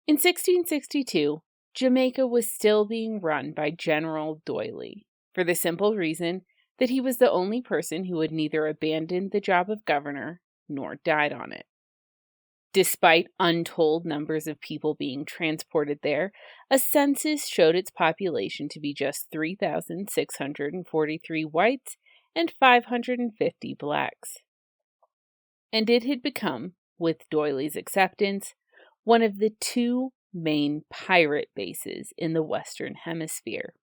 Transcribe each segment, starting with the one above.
In 1662, Jamaica was still being run by General D'Oyly, for the simple reason that he was the only person who had neither abandoned the job of governor nor died on it. Despite untold numbers of people being transported there, a census showed its population to be just 3,643 whites and 550 blacks. And it had become, with D'Oyly's acceptance, one of the two main pirate bases in the Western Hemisphere.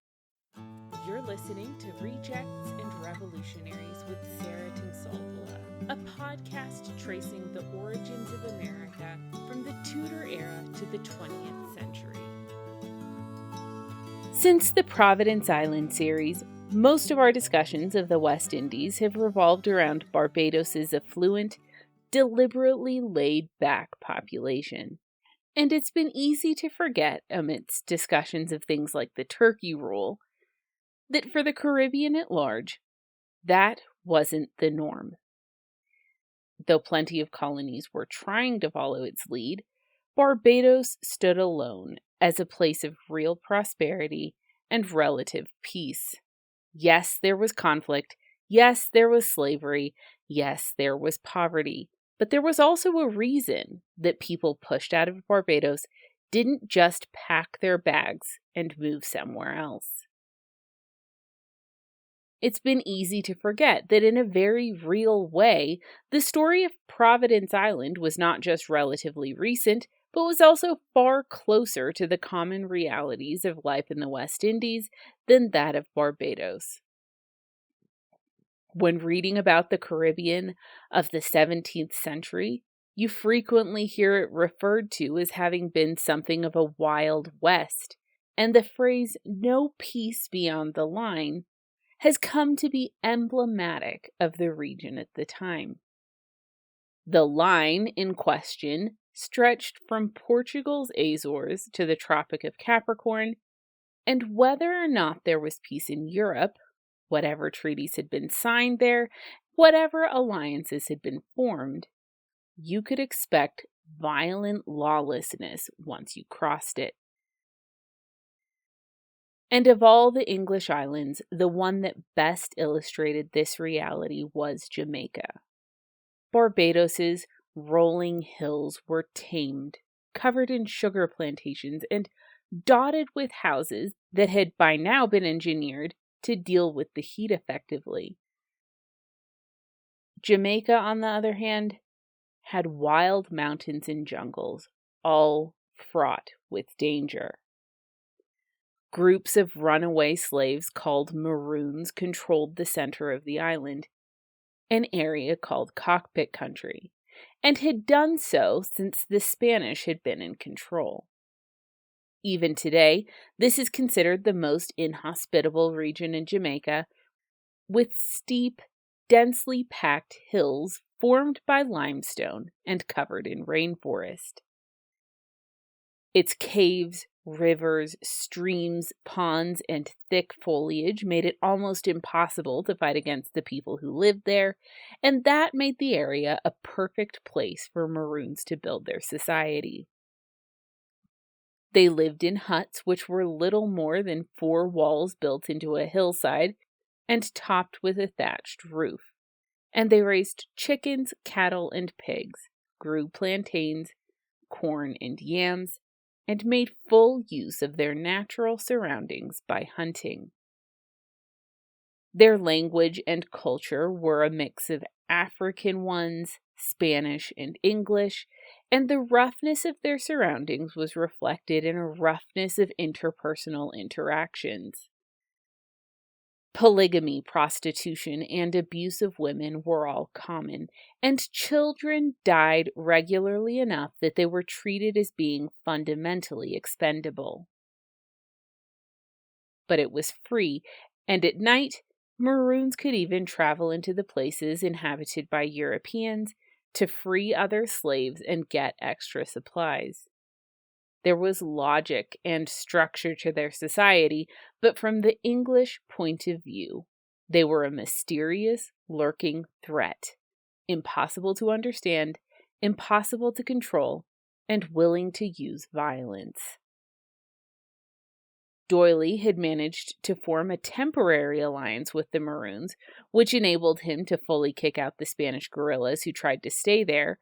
You're listening to Rejects and Revolutionaries with Sarah Tinsolvola, a podcast tracing the origins of America from the Tudor era to the 20th century. Since the Providence Island series, most of our discussions of the West Indies have revolved around Barbados's affluent, deliberately laid-back population. And it's been easy to forget, amidst discussions of things like the turkey rule, that for the Caribbean at large, that wasn't the norm. Though plenty of colonies were trying to follow its lead, Barbados stood alone as a place of real prosperity and relative peace. Yes, there was conflict. Yes, there was slavery. Yes, there was poverty. But there was also a reason that people pushed out of Barbados didn't just pack their bags and move somewhere else. It's been easy to forget that in a very real way, the story of Providence Island was not just relatively recent, but was also far closer to the common realities of life in the West Indies than that of Barbados. When reading about the Caribbean of the 17th century, you frequently hear it referred to as having been something of a Wild West, and the phrase "no peace beyond the line" has come to be emblematic of the region at the time. The line in question stretched from Portugal's Azores to the Tropic of Capricorn, and whether or not there was peace in Europe, whatever treaties had been signed there, whatever alliances had been formed, you could expect violent lawlessness once you crossed it. And of all the English islands, the one that best illustrated this reality was Jamaica. Barbados's rolling hills were tamed, covered in sugar plantations, and dotted with houses that had by now been engineered to deal with the heat effectively. Jamaica, on the other hand, had wild mountains and jungles, all fraught with danger. Groups of runaway slaves called Maroons controlled the center of the island, an area called Cockpit Country, and had done so since the Spanish had been in control. Even today, this is considered the most inhospitable region in Jamaica, with steep, densely packed hills formed by limestone and covered in rainforest. Its caves, rivers, streams, ponds, and thick foliage made it almost impossible to fight against the people who lived there, and that made the area a perfect place for Maroons to build their society. They lived in huts which were little more than 4 walls built into a hillside and topped with a thatched roof. And they raised chickens, cattle, and pigs, grew plantains, corn, and yams, and made full use of their natural surroundings by hunting. Their language and culture were a mix of African ones, Spanish, and English, and the roughness of their surroundings was reflected in a roughness of interpersonal interactions. Polygamy, prostitution, and abuse of women were all common, and children died regularly enough that they were treated as being fundamentally expendable. But it was free, and at night, Maroons could even travel into the places inhabited by Europeans to free other slaves and get extra supplies. There was logic and structure to their society, but from the English point of view, they were a mysterious, lurking threat, impossible to understand, impossible to control, and willing to use violence. D'Oyly had managed to form a temporary alliance with the Maroons, which enabled him to fully kick out the Spanish guerrillas who tried to stay there.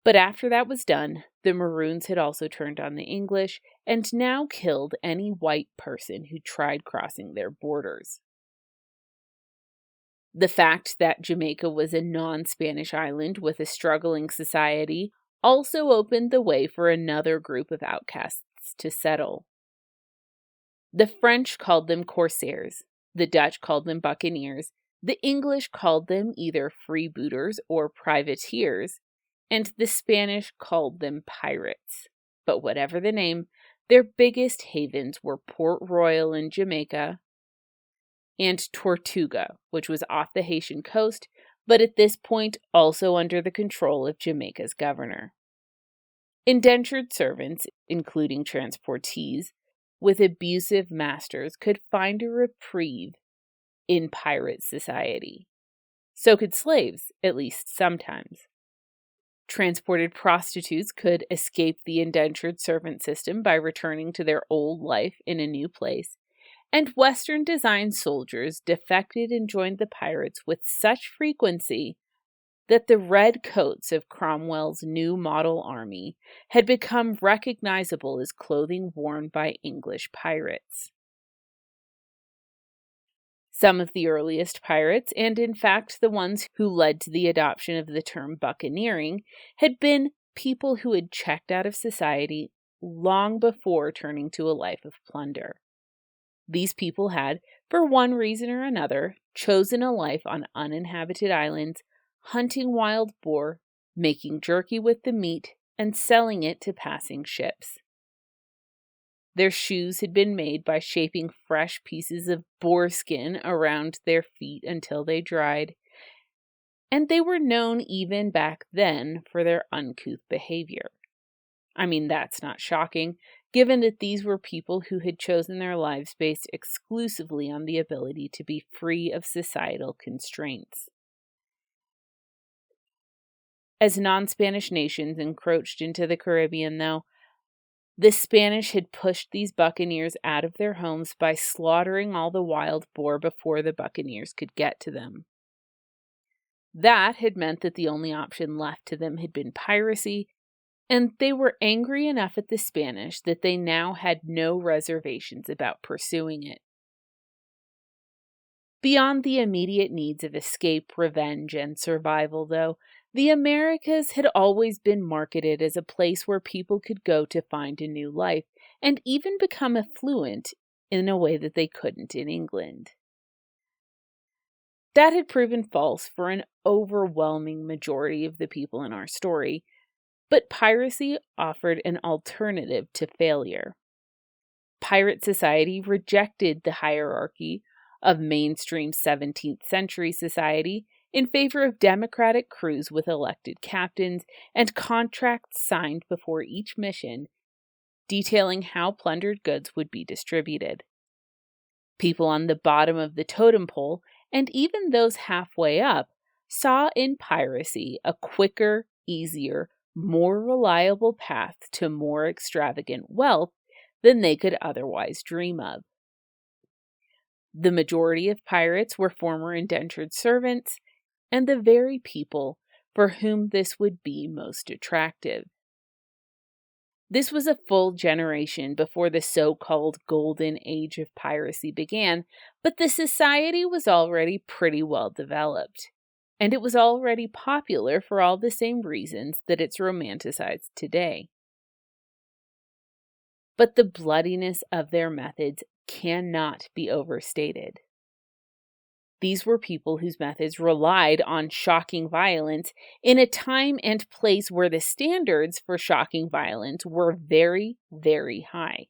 But after that was done, the Maroons had also turned on the English and now killed any white person who tried crossing their borders. The fact that Jamaica was a non-Spanish island with a struggling society also opened the way for another group of outcasts to settle. The French called them corsairs, the Dutch called them buccaneers, the English called them either freebooters or privateers, and the Spanish called them pirates. But whatever the name, their biggest havens were Port Royal in Jamaica and Tortuga, which was off the Haitian coast, but at this point also under the control of Jamaica's governor. Indentured servants, including transportees, with abusive masters could find a reprieve in pirate society. So could slaves, at least sometimes. Transported prostitutes could escape the indentured servant system by returning to their old life in a new place, and Western-designed soldiers defected and joined the pirates with such frequency that the red coats of Cromwell's new model army had become recognizable as clothing worn by English pirates. Some of the earliest pirates, and in fact the ones who led to the adoption of the term buccaneering, had been people who had checked out of society long before turning to a life of plunder. These people had, for one reason or another, chosen a life on uninhabited islands, hunting wild boar, making jerky with the meat, and selling it to passing ships. Their shoes had been made by shaping fresh pieces of boar skin around their feet until they dried, and they were known even back then for their uncouth behavior. I mean, that's not shocking, given that these were people who had chosen their lives based exclusively on the ability to be free of societal constraints. As non-Spanish nations encroached into the Caribbean, though, the Spanish had pushed these buccaneers out of their homes by slaughtering all the wild boar before the buccaneers could get to them. That had meant that the only option left to them had been piracy, and they were angry enough at the Spanish that they now had no reservations about pursuing it. Beyond the immediate needs of escape, revenge, and survival, though, the Americas had always been marketed as a place where people could go to find a new life and even become affluent in a way that they couldn't in England. That had proven false for an overwhelming majority of the people in our story, but piracy offered an alternative to failure. Pirate society rejected the hierarchy of mainstream 17th century society in favor of democratic crews with elected captains and contracts signed before each mission detailing how plundered goods would be distributed. People on the bottom of the totem pole, and even those halfway up, saw in piracy a quicker, easier, more reliable path to more extravagant wealth than they could otherwise dream of. The majority of pirates were former indentured servants, and the very people for whom this would be most attractive. This was a full generation before the so-called golden age of piracy began, but the society was already pretty well developed, and it was already popular for all the same reasons that it's romanticized today. But the bloodiness of their methods cannot be overstated. These were people whose methods relied on shocking violence in a time and place where the standards for shocking violence were very, very high.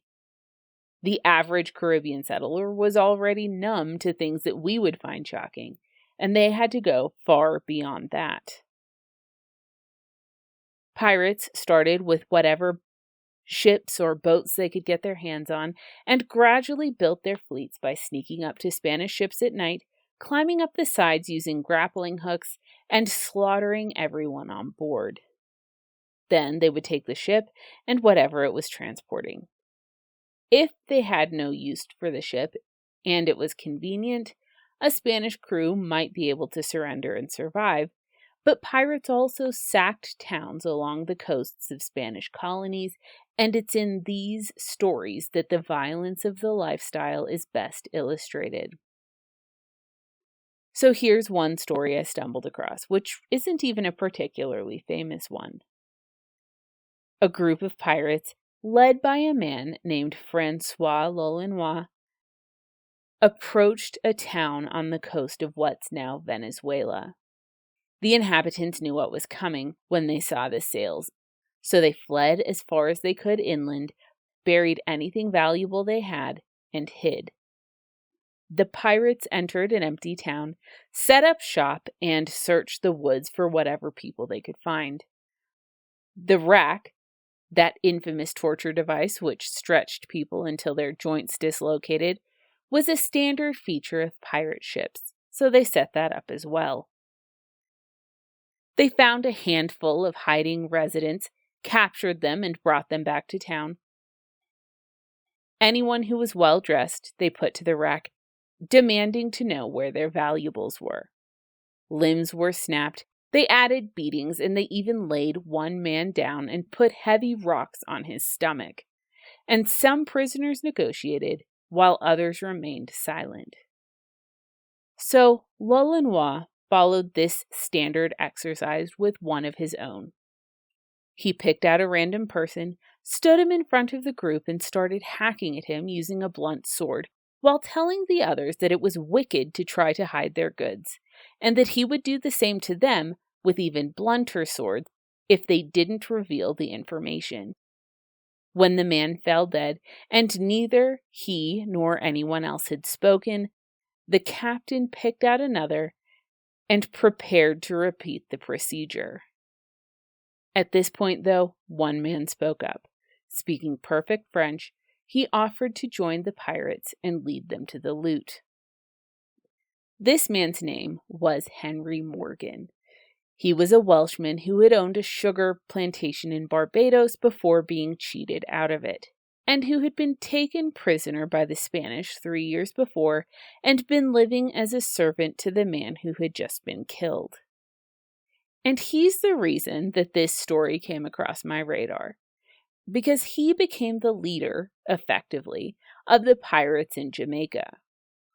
The average Caribbean settler was already numb to things that we would find shocking, and they had to go far beyond that. Pirates started with whatever ships or boats they could get their hands on, and gradually built their fleets by sneaking up to Spanish ships at night, climbing up the sides using grappling hooks, and slaughtering everyone on board. Then they would take the ship and whatever it was transporting. If they had no use for the ship and it was convenient, a Spanish crew might be able to surrender and survive, but pirates also sacked towns along the coasts of Spanish colonies, and it's in these stories that the violence of the lifestyle is best illustrated. So here's one story I stumbled across, which isn't even a particularly famous one. A group of pirates, led by a man named Francois L'Olonois, approached a town on the coast of what's now Venezuela. The inhabitants knew what was coming when they saw the sails, so they fled as far as they could inland, buried anything valuable they had, and hid. The pirates entered an empty town, set up shop, and searched the woods for whatever people they could find. The rack, that infamous torture device which stretched people until their joints dislocated, was a standard feature of pirate ships, so they set that up as well. They found a handful of hiding residents, captured them, and brought them back to town. Anyone who was well dressed, they put to the rack, demanding to know where their valuables were. Limbs were snapped, they added beatings, and they even laid one man down and put heavy rocks on his stomach. And some prisoners negotiated, while others remained silent. So L'Olonois followed this standard exercise with one of his own. He picked out a random person, stood him in front of the group, and started hacking at him using a blunt sword, while telling the others that it was wicked to try to hide their goods, and that he would do the same to them with even blunter swords if they didn't reveal the information. When the man fell dead, and neither he nor anyone else had spoken, the captain picked out another and prepared to repeat the procedure. At this point, though, one man spoke up. Speaking perfect French, he offered to join the pirates and lead them to the loot. This man's name was Henry Morgan. He was a Welshman who had owned a sugar plantation in Barbados before being cheated out of it, and who had been taken prisoner by the Spanish 3 years before and been living as a servant to the man who had just been killed. And he's the reason that this story came across my radar, because he became the leader, effectively, of the pirates in Jamaica.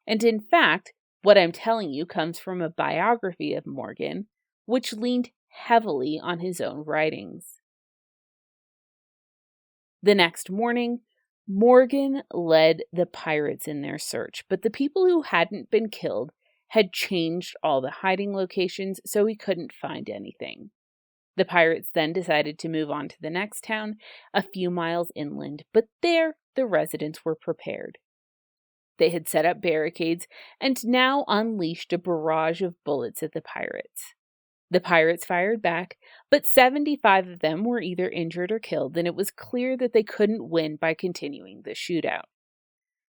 And in fact, what I'm telling you comes from a biography of Morgan, which leaned heavily on his own writings. The next morning, Morgan led the pirates in their search, but the people who hadn't been killed had changed all the hiding locations, so he couldn't find anything. The pirates then decided to move on to the next town, a few miles inland, but there the residents were prepared. They had set up barricades and now unleashed a barrage of bullets at the pirates. The pirates fired back, but 75 of them were either injured or killed, and it was clear that they couldn't win by continuing the shootout.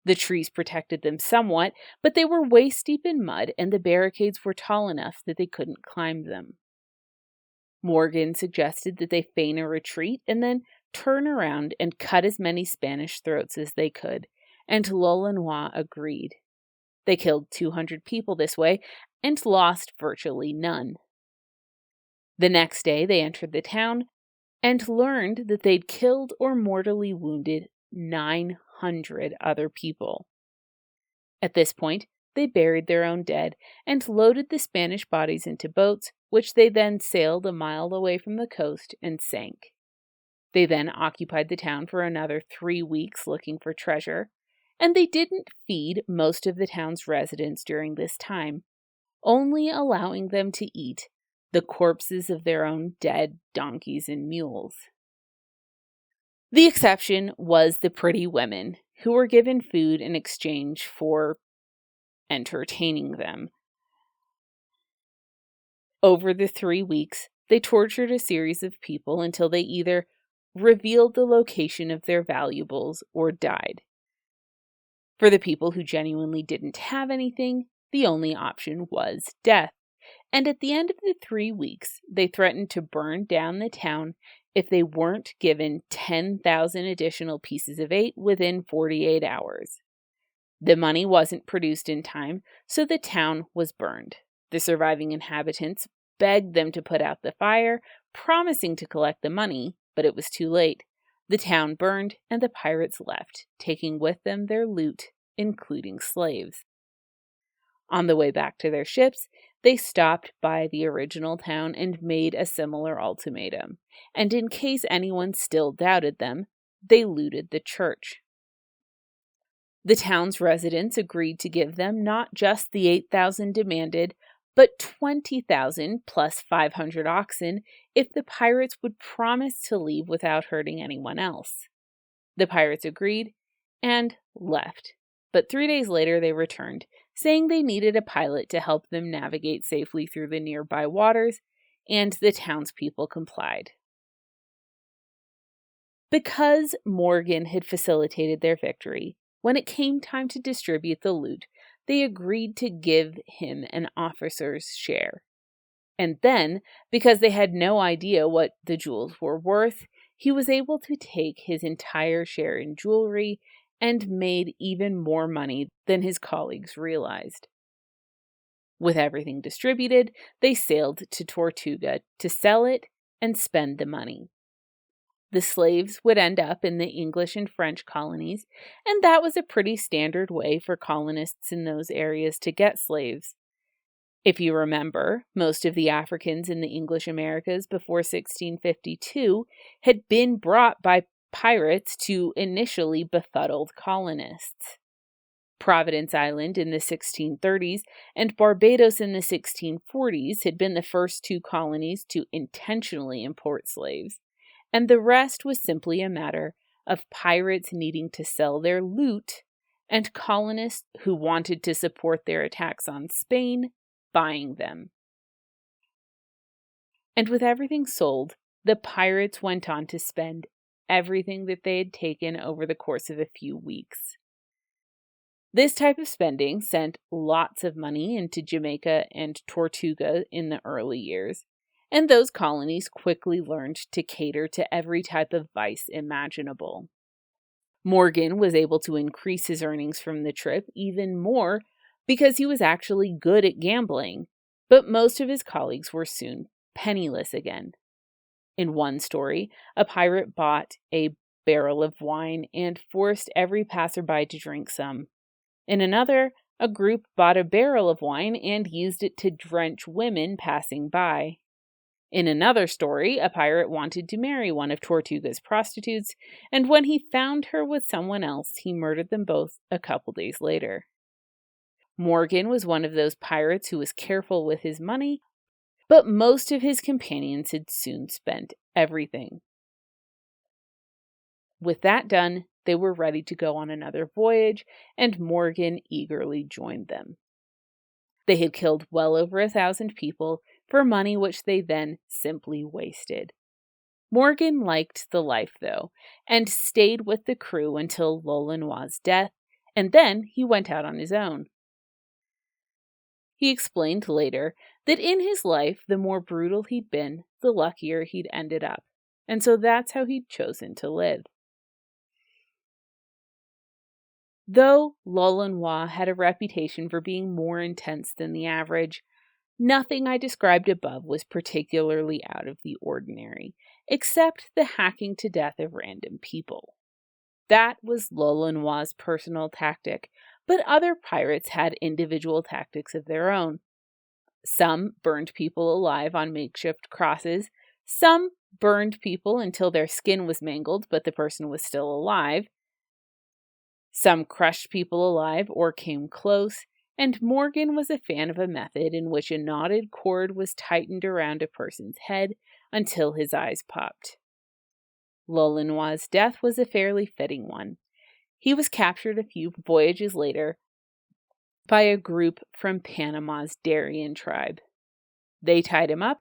The trees protected them somewhat, but they were waist-deep in mud, and the barricades were tall enough that they couldn't climb them. Morgan suggested that they feign a retreat and then turn around and cut as many Spanish throats as they could, and L'Olonois agreed. They killed 200 people this way and lost virtually none. The next day they entered the town and learned that they'd killed or mortally wounded 900 other people. At this point, they buried their own dead and loaded the Spanish bodies into boats, which they then sailed a mile away from the coast and sank. They then occupied the town for another 3 weeks looking for treasure, and they didn't feed most of the town's residents during this time, only allowing them to eat the corpses of their own dead donkeys and mules. The exception was the pretty women, who were given food in exchange for entertaining them. Over the 3 weeks, they tortured a series of people until they either revealed the location of their valuables or died. For the people who genuinely didn't have anything, the only option was death. And at the end of the 3 weeks, they threatened to burn down the town if they weren't given 10,000 additional pieces of eight within 48 hours. The money wasn't produced in time, so the town was burned. The surviving inhabitants begged them to put out the fire, promising to collect the money, but it was too late. The town burned, and the pirates left, taking with them their loot, including slaves. On the way back to their ships, they stopped by the original town and made a similar ultimatum. And in case anyone still doubted them, they looted the church. The town's residents agreed to give them not just the 8,000 demanded, but 20,000 plus 500 oxen if the pirates would promise to leave without hurting anyone else. The pirates agreed and left, but 3 days later they returned, saying they needed a pilot to help them navigate safely through the nearby waters, and the townspeople complied. Because Morgan had facilitated their victory, when it came time to distribute the loot, they agreed to give him an officer's share. And then, because they had no idea what the jewels were worth, he was able to take his entire share in jewelry and made even more money than his colleagues realized. With everything distributed, they sailed to Tortuga to sell it and spend the money. The slaves would end up in the English and French colonies, and that was a pretty standard way for colonists in those areas to get slaves. If you remember, most of the Africans in the English Americas before 1652 had been brought by pirates to initially befuddled colonists. Providence Island in the 1630s and Barbados in the 1640s had been the first two colonies to intentionally import slaves, and the rest was simply a matter of pirates needing to sell their loot and colonists who wanted to support their attacks on Spain buying them. And with everything sold, the pirates went on to spend everything that they had taken over the course of a few weeks. This type of spending sent lots of money into Jamaica and Tortuga in the early years, and those colonies quickly learned to cater to every type of vice imaginable. Morgan was able to increase his earnings from the trip even more because he was actually good at gambling, but most of his colleagues were soon penniless again. In one story, a pirate bought a barrel of wine and forced every passerby to drink some. In another, a group bought a barrel of wine and used it to drench women passing by. In another story, a pirate wanted to marry one of Tortuga's prostitutes, and when he found her with someone else, he murdered them both a couple days later. Morgan was one of those pirates who was careful with his money, but most of his companions had soon spent everything. With that done, they were ready to go on another voyage, and Morgan eagerly joined them. They had killed well over 1,000 people for money which they then simply wasted. Morgan liked the life, though, and stayed with the crew until L'Olonois's death, and then he went out on his own. He explained later that in his life, the more brutal he'd been, the luckier he'd ended up, and so that's how he'd chosen to live. Though L'Olonois had a reputation for being more intense than the average, nothing I described above was particularly out of the ordinary, except the hacking to death of random people. That was L'Olonois's personal tactic, but other pirates had individual tactics of their own. Some burned people alive on makeshift crosses, some burned people until their skin was mangled but the person was still alive, some crushed people alive or came close, and Morgan was a fan of a method in which a knotted cord was tightened around a person's head until his eyes popped. L'Olonois's death was a fairly fitting one. He was captured a few voyages later by a group from Panama's Darien tribe. They tied him up,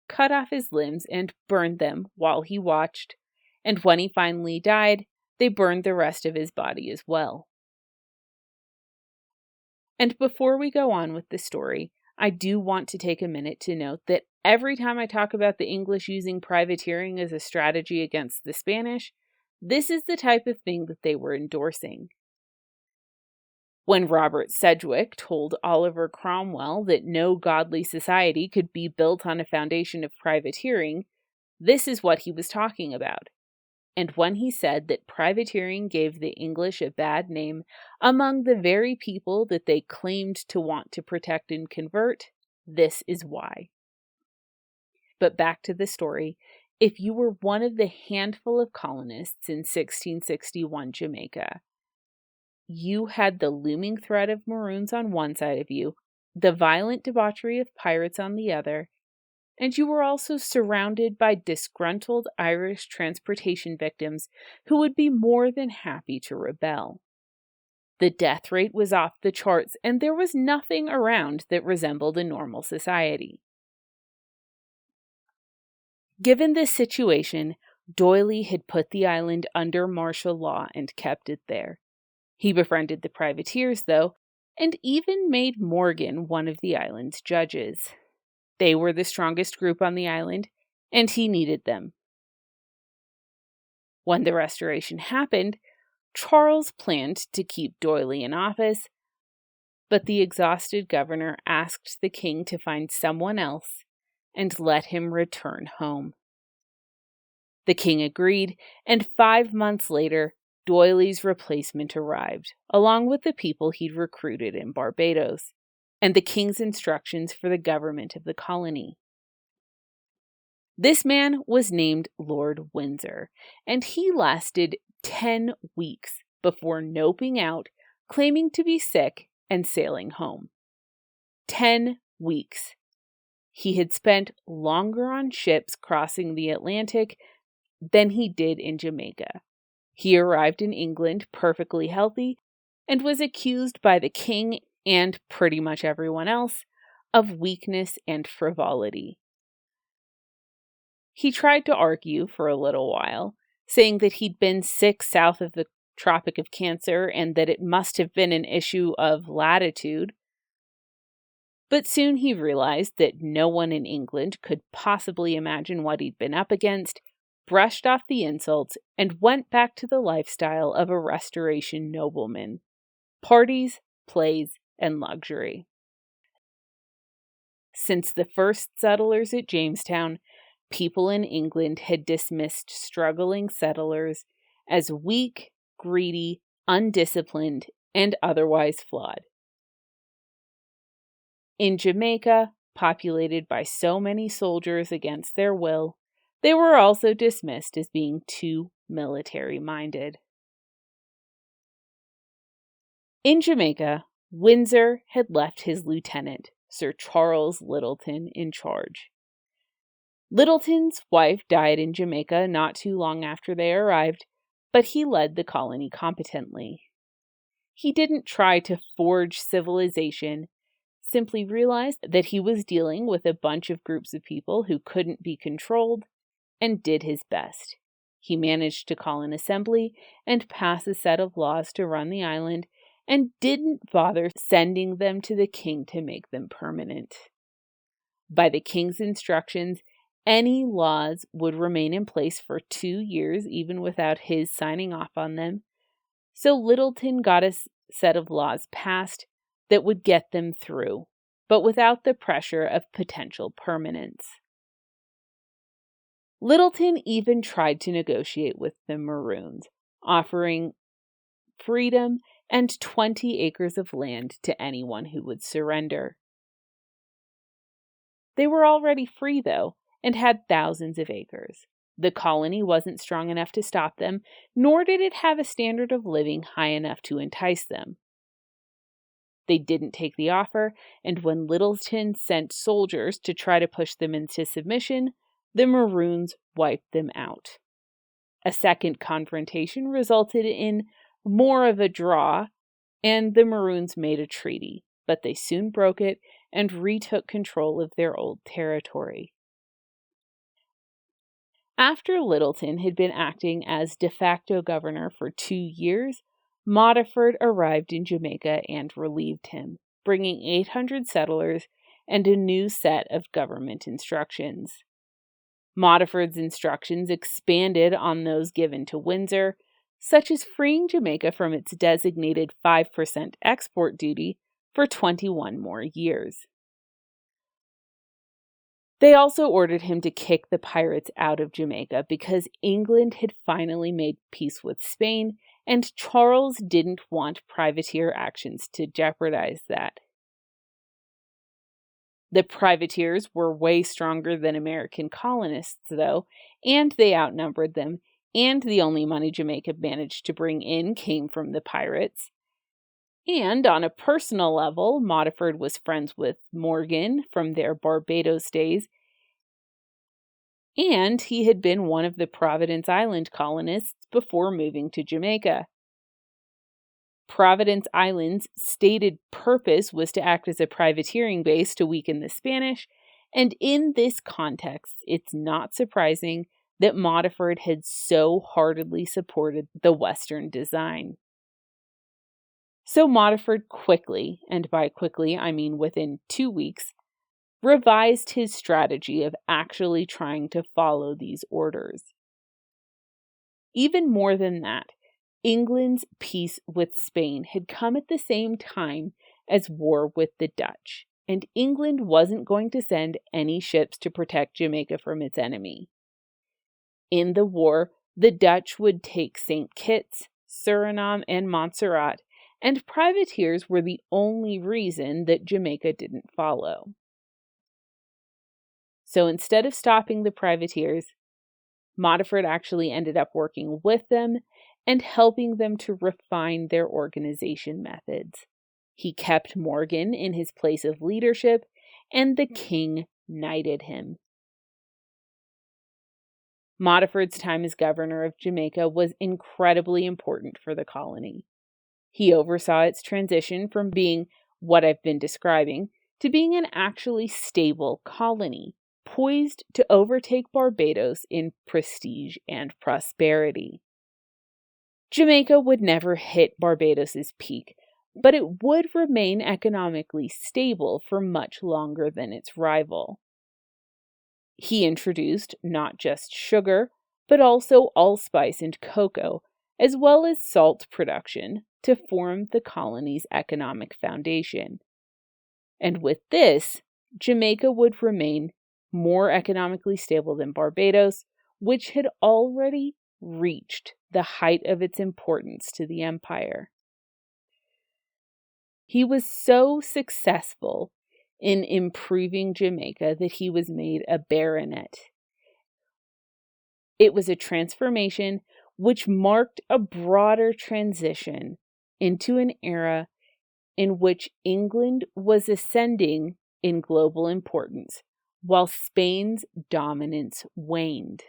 cut off his limbs, and burned them while he watched, and when he finally died, they burned the rest of his body as well. And before we go on with the story, I do want to take a minute to note that every time I talk about the English using privateering as a strategy against the Spanish, this is the type of thing that they were endorsing. When Robert Sedgwick told Oliver Cromwell that no godly society could be built on a foundation of privateering, this is what he was talking about. And when he said that privateering gave the English a bad name among the very people that they claimed to want to protect and convert, this is why. But back to the story. If you were one of the handful of colonists in 1661 Jamaica, you had the looming threat of Maroons on one side of you, the violent debauchery of pirates on the other, and you were also surrounded by disgruntled Irish transportation victims who would be more than happy to rebel. The death rate was off the charts, and there was nothing around that resembled a normal society. Given this situation, D'Oyly had put the island under martial law and kept it there. He befriended the privateers, though, and even made Morgan one of the island's judges. They were the strongest group on the island, and he needed them. When the restoration happened, Charles planned to keep D'Oyly in office, but the exhausted governor asked the king to find someone else and let him return home. The king agreed, and 5 months later, D'Oyly's replacement arrived, along with the people he'd recruited in Barbados, and the king's instructions for the government of the colony. This man was named Lord Windsor, and he lasted 10 weeks before noping out, claiming to be sick, and sailing home. 10 weeks. He had spent longer on ships crossing the Atlantic than he did in Jamaica. He arrived in England perfectly healthy and was accused by the king and pretty much everyone else of weakness and frivolity. He tried to argue for a little while, saying that he'd been sick south of the Tropic of Cancer and that it must have been an issue of latitude. But soon he realized that no one in England could possibly imagine what he'd been up against, brushed off the insults, and went back to the lifestyle of a Restoration nobleman. Parties, plays, and luxury. Since the first settlers at Jamestown, people in England had dismissed struggling settlers as weak, greedy, undisciplined, and otherwise flawed. In Jamaica, populated by so many soldiers against their will, they were also dismissed as being too military-minded. In Jamaica, Windsor had left his lieutenant, Sir Charles Littleton, in charge. Littleton's wife died in Jamaica not too long after they arrived, but he led the colony competently. He didn't try to forge civilization, simply realized that he was dealing with a bunch of groups of people who couldn't be controlled, and did his best. He managed to call an assembly and pass a set of laws to run the island, and didn't bother sending them to the king to make them permanent. By the king's instructions, any laws would remain in place for 2 years even without his signing off on them, so Littleton got a set of laws passed that would get them through, but without the pressure of potential permanence. Littleton even tried to negotiate with the Maroons, offering freedom and 20 acres of land to anyone who would surrender. They were already free, though, and had thousands of acres. The colony wasn't strong enough to stop them, nor did it have a standard of living high enough to entice them. They didn't take the offer, and when Littleton sent soldiers to try to push them into submission, the Maroons wiped them out. A second confrontation resulted in more of a draw, and the Maroons made a treaty, but they soon broke it and retook control of their old territory. After Littleton had been acting as de facto governor for 2 years, Modiford arrived in Jamaica and relieved him, bringing 800 settlers and a new set of government instructions. Modiford's instructions expanded on those given to Windsor, such as freeing Jamaica from its designated 5% export duty for 21 more years. They also ordered him to kick the pirates out of Jamaica because England had finally made peace with Spain, and Charles didn't want privateer actions to jeopardize that. The privateers were way stronger than American colonists, though, and they outnumbered them, and the only money Jamaica managed to bring in came from the pirates. And on a personal level, Modiford was friends with Morgan from their Barbados days, and he had been one of the Providence Island colonists before moving to Jamaica. Providence Island's stated purpose was to act as a privateering base to weaken the Spanish, and in this context, it's not surprising that Modiford had so heartily supported the Western design. So Modiford quickly, and by quickly I mean within 2 weeks, revised his strategy of actually trying to follow these orders. Even more than that, England's peace with Spain had come at the same time as war with the Dutch, and England wasn't going to send any ships to protect Jamaica from its enemy. In the war, the Dutch would take St. Kitts, Suriname, and Montserrat, and privateers were the only reason that Jamaica didn't follow. So instead of stopping the privateers, Modiford actually ended up working with them and helping them to refine their organization methods. He kept Morgan in his place of leadership, and the king knighted him. Modiford's time as governor of Jamaica was incredibly important for the colony. He oversaw its transition from being what I've been describing to being an actually stable colony, poised to overtake Barbados in prestige and prosperity. Jamaica would never hit Barbados's peak, but it would remain economically stable for much longer than its rival. He introduced not just sugar, but also allspice and cocoa, as well as salt production, to form the colony's economic foundation. And with this, Jamaica would remain more economically stable than Barbados, which had already reached the height of its importance to the empire. He was so successful in improving Jamaica that he was made a baronet. It was a transformation which marked a broader transition into an era in which England was ascending in global importance, while Spain's dominance waned.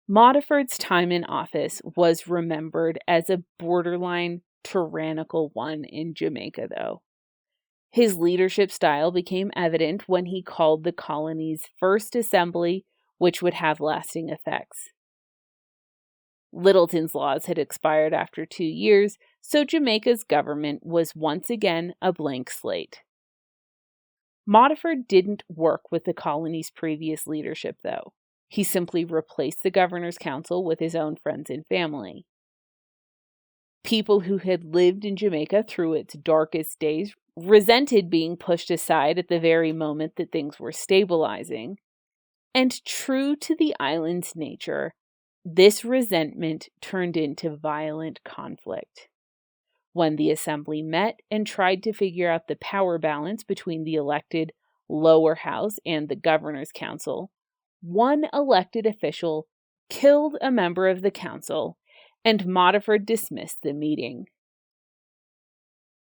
Modiford's time in office was remembered as a borderline tyrannical one in Jamaica, though. His leadership style became evident when he called the colony's first assembly, which would have lasting effects. Littleton's laws had expired after 2 years, so Jamaica's government was once again a blank slate. Modiford didn't work with the colony's previous leadership, though. He simply replaced the governor's council with his own friends and family. People who had lived in Jamaica through its darkest days resented being pushed aside at the very moment that things were stabilizing. And true to the island's nature, this resentment turned into violent conflict. When the assembly met and tried to figure out the power balance between the elected lower house and the governor's council, one elected official killed a member of the council, and Modiford dismissed the meeting.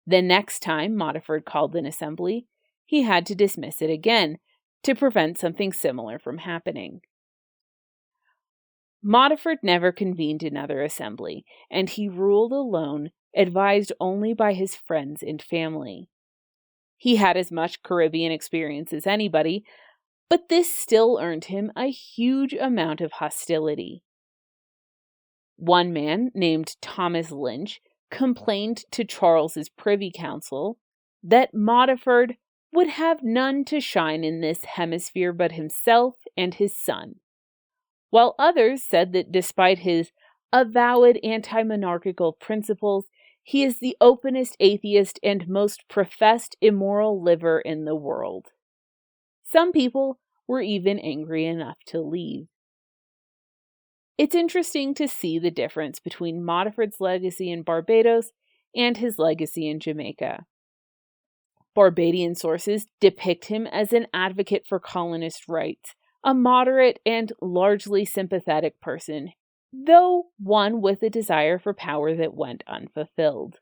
The next time Modiford called an assembly, he had to dismiss it again to prevent something similar from happening. Modiford never convened another assembly, and he ruled alone, advised only by his friends and family. He had as much Caribbean experience as anybody, but this still earned him a huge amount of hostility. One man named Thomas Lynch complained to Charles's Privy Council that Modiford would have none to shine in this hemisphere but himself and his son, while others said that despite his avowed anti-monarchical principles, he is the openest atheist and most professed immoral liver in the world. Some people were even angry enough to leave. It's interesting to see the difference between Modiford's legacy in Barbados and his legacy in Jamaica. Barbadian sources depict him as an advocate for colonist rights, a moderate and largely sympathetic person, though one with a desire for power that went unfulfilled.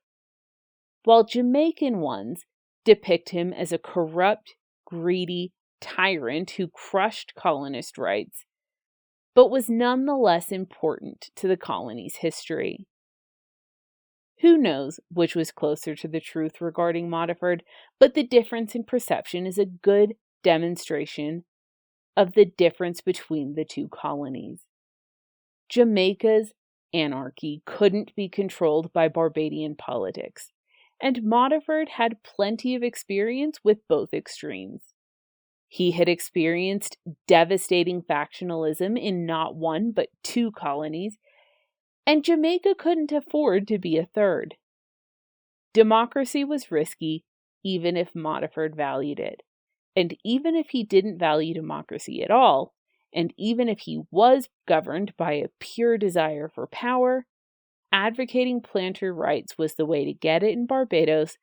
While Jamaican ones depict him as a corrupt, greedy tyrant who crushed colonist rights, but was nonetheless important to the colony's history. Who knows which was closer to the truth regarding Modiford, but the difference in perception is a good demonstration of the difference between the two colonies. Jamaica's anarchy couldn't be controlled by Barbadian politics, and Modiford had plenty of experience with both extremes. He had experienced devastating factionalism in not one but two colonies, and Jamaica couldn't afford to be a third. Democracy was risky, even if Modiford valued it. And even if he didn't value democracy at all, and even if he was governed by a pure desire for power, advocating planter rights was the way to get it in Barbados,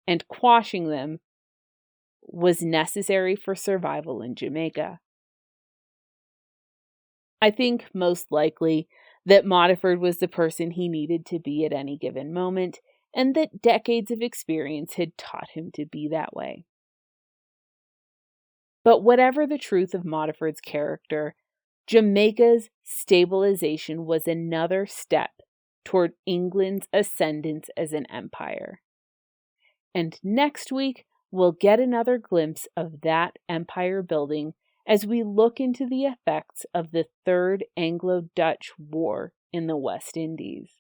and quashing them was necessary for survival in Jamaica. I think most likely that Modiford was the person he needed to be at any given moment, and that decades of experience had taught him to be that way. But whatever the truth of Modiford's character, Jamaica's stabilization was another step toward England's ascendance as an empire. And next week, we'll get another glimpse of that empire building as we look into the effects of the Third Anglo-Dutch War in the West Indies.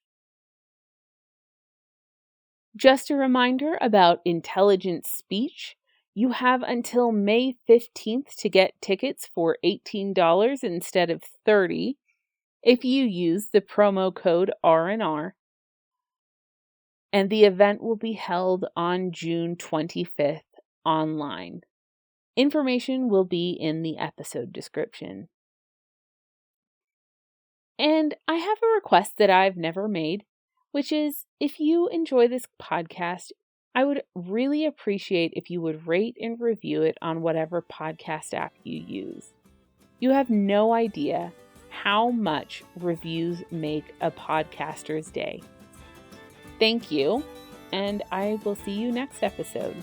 Just a reminder about Intelligent Speech. You have until May 15th to get tickets for $18 instead of $30 if you use the promo code R&R. And the event will be held on June 25th online. Information will be in the episode description. And I have a request that I've never made, which is if you enjoy this podcast, I would really appreciate if you would rate and review it on whatever podcast app you use. You have no idea how much reviews make a podcaster's day. Thank you, and I will see you next episode.